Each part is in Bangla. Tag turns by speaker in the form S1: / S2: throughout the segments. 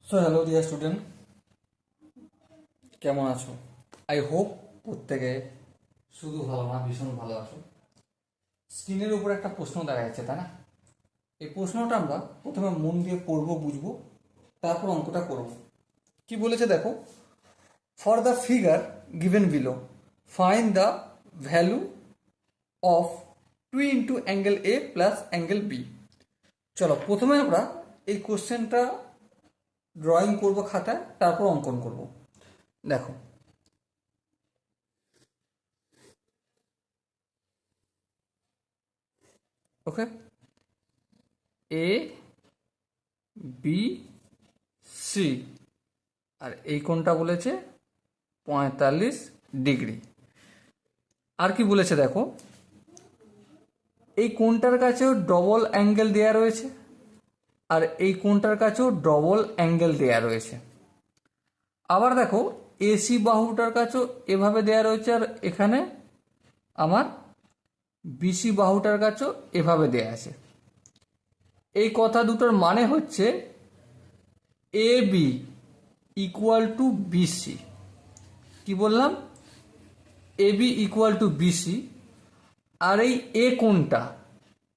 S1: সো হ্যালো ডিয়ার স্টুডেন্ট, কেমন আছো? আই হোপ প্রত্যেকে শুধু ভালো না, ভীষণ ভালো আছো। স্ক্রিনের উপর একটা প্রশ্ন দেখা যাচ্ছে, তাই না? এই প্রশ্নটা আমরা প্রথমে মন দিয়ে পড়বো, বুঝবো, তারপর অঙ্কটা করব। কি বলেছে দেখো, for the figure given below find the value of 2 into angle A plus angle B. চলো প্রথমে আমরা এই কোশ্চেনটা ড্রয়িং করব খাতায়, তারপর অঙ্কন করব। দেখো, ওকে, এ বি সি, আর এই কোণটা বলেছে 45 ডিগ্রি। আর কি বলেছে দেখো, এই কোণটার কাছেও ডবল অ্যাঙ্গেল দেয়া রয়েছে, আর এই কোণটার কাছেও ডবল অ্যাঙ্গেল দেয়া রয়েছে। আবার দেখো, এসি বাহুটার কাছেও এভাবে দেয়া রয়েছে, আর এখানে আমার বিসি বাহুটার কাছেও এভাবে দেয়া আছে। এই কথা দুটোর মানে হচ্ছে A B equal to BC. কি বললাম? A B equal to BC, আর এই এ কোণটা,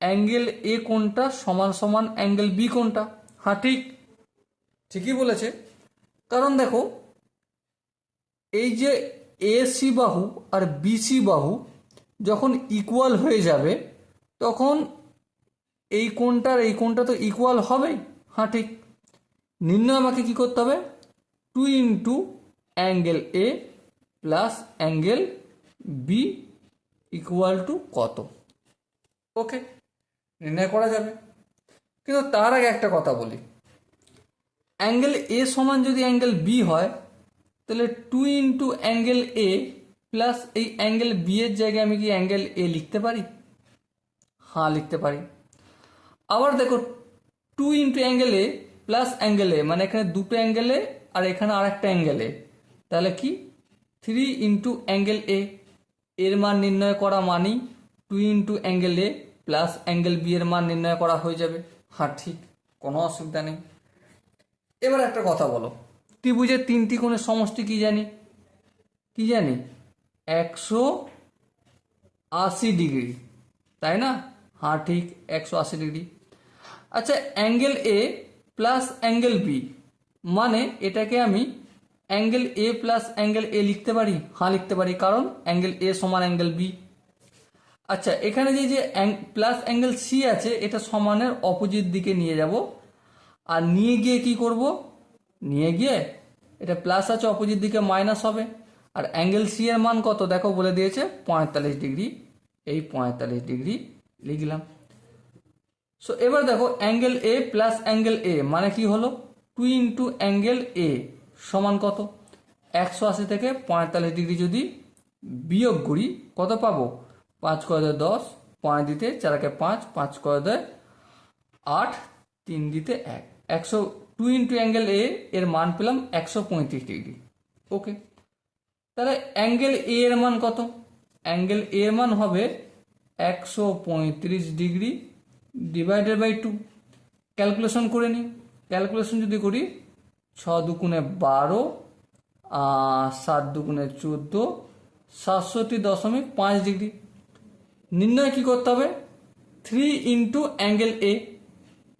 S1: অ্যাঙ্গেল এ কোণটা সমান সমান অ্যাঙ্গেল বি কোণটা। হ্যাঁ, ঠিকই বলেছে। কারণ দেখো, এই যে এসি বাহু আর বিসি বাহু যখন ইকুয়াল হয়ে যাবে, তখন এই কোণটার এই কোণটা তো ইকুয়াল হবেই। হ্যাঁ ঠিক। নির্ণয় আমাকে কি করতে হবে? 2 into angle A plus angle B equal to কত। ওকে, নির্ণয় করা যাবে। কিন্তু তার আগে একটা কথা বলি, অ্যাঙ্গেল এ সমান যদি অ্যাঙ্গেল বি হয়, তাহলে 2 ইন্টু অ্যাঙ্গেল এ প্লাস এই অ্যাঙ্গেল বি এর জায়গায় আমি কি অ্যাঙ্গেল এ লিখতে পারি? হ্যাঁ, লিখতে পারি। আবার দেখো, 2 into angle A plus angle এ, মানে এখানে দুটো অ্যাঙ্গেলে আর এখানে আরেকটা অ্যাঙ্গেলে, তাহলে কি 3 ইন্টু অ্যাঙ্গেল এ। এর মান নির্ণয় করা মানেই 2 into angle A plus angle B এর মান নির্ণয় করা হয়ে যাবে। হ্যাঁ ঠিক, কোনো অসুবিধা নেই। এবার একটা কথা বলো, ত্রিভুজের তিনটি কোণের সমষ্টি কি জানি? কি জানি? 180 ডিগ্রি, তাই না? হ্যাঁ ঠিক, 180 ডিগ্রি। আচ্ছা, angle A plus angle B, মানে এটাকে আমি angle A plus angle A লিখতে পারি? হ্যাঁ লিখতে পারি, কারণ অ্যাঙ্গেল এ সমান অ্যাঙ্গেল বি। আচ্ছা, এখানে যে যে প্লাস অ্যাঙ্গেল সি আছে, এটা সমানের অপোজিট দিকে নিয়ে যাব, আর নিয়ে গিয়ে কি করব? নিয়ে গিয়ে এটা প্লাস আছে, অপোজিট দিকে মাইনাস হবে। আর অ্যাঙ্গেল সি এর মান কত দেখো, বলে দিয়েছে 45 ডিগ্রি। এই 45 ডিগ্রি লিখলাম। সো এবার দেখো, অ্যাঙ্গেল এ প্লাস অ্যাঙ্গেল এ মানে কি হলো? 2 ইন্টু অ্যাঙ্গেল এ সমান কত? 180 থেকে 45 ডিগ্রি যদি বিয়োগ করি, কত পাবো? 5 × 10, 5 দিতে 4 × 5, 5 × 8, 3 দিতে 1, 2 ইন্টু অ্যাঙ্গেল এ এর মান পেলাম 135 ডিগ্রি। ওকে, তাহলে অ্যাঙ্গেল এ এর মান কত? অ্যাঙ্গেল এ এর মান হবে 135 ডিগ্রি ডিভাইডেড বাই 2। ক্যালকুলেশন করে নিই। ক্যালকুলেশন যদি করি, 6 দুগুণে 12, 7 দুগুণে 14, 67.5 ডিগ্রি। নির্ণয় কি করতে হবে? 3 ইন্টু অ্যাঙ্গেল এ,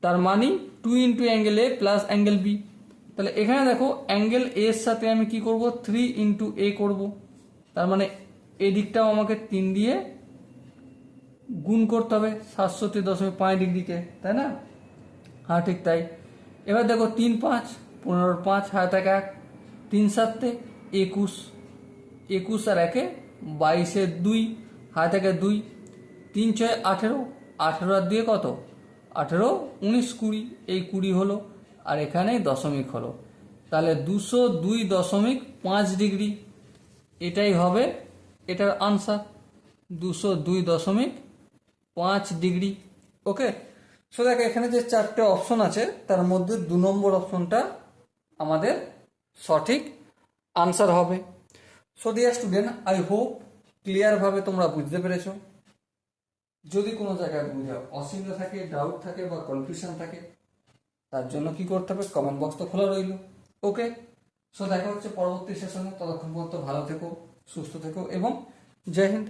S1: তার মানে 2 into angle A plus angle B. তাহলে এখানে দেখো, অ্যাঙ্গেল এর সাথে আমি কি করব? 3 ইন্টু এ করবো, তার মানে এই দিকটাও আমাকে 3 দিয়ে গুণ করতে হবে 67.5 ডিগ্রিকে, তাই না? হ্যাঁ ঠিক তাই। এবার দেখো, 3 5, 15 5, হাতে থাকে 1, 3 7 21, 21 আর 1 22, 2 হাতে থাকে 2, 3 6 18, 18 আর 2 কত? 18, 19, 20, এই 20 হলো, আর এখানে দশমিক হলো। তাহলে 202.5 ডিগ্রি এটাই হবে এটার আনসার, 202.5 ডিগ্রি। ওকে, সো দেখো, এখানে যে 4টে অপশন আছে, তার মধ্যে 2 নম্বর অপশনটা আমাদের সঠিক আনসার হবে। So dear student, I hope ক্লিয়ারভাবে তোমরা বুঝতে পেরেছো। যদি কোনো জায়গায় বুঝে অসুবিধা থাকে, ডাউট থাকে বা কনফিউশন থাকে, তার জন্য কি করতে হবে, কমেন্ট বক্স তো খোলা রইল। ওকে, সো দেখা হচ্ছে পরবর্তী সেশনে। ততক্ষণ পর্যন্ত ভালো থেকো, সুস্থ থেকো এবং জয় হিন্দ।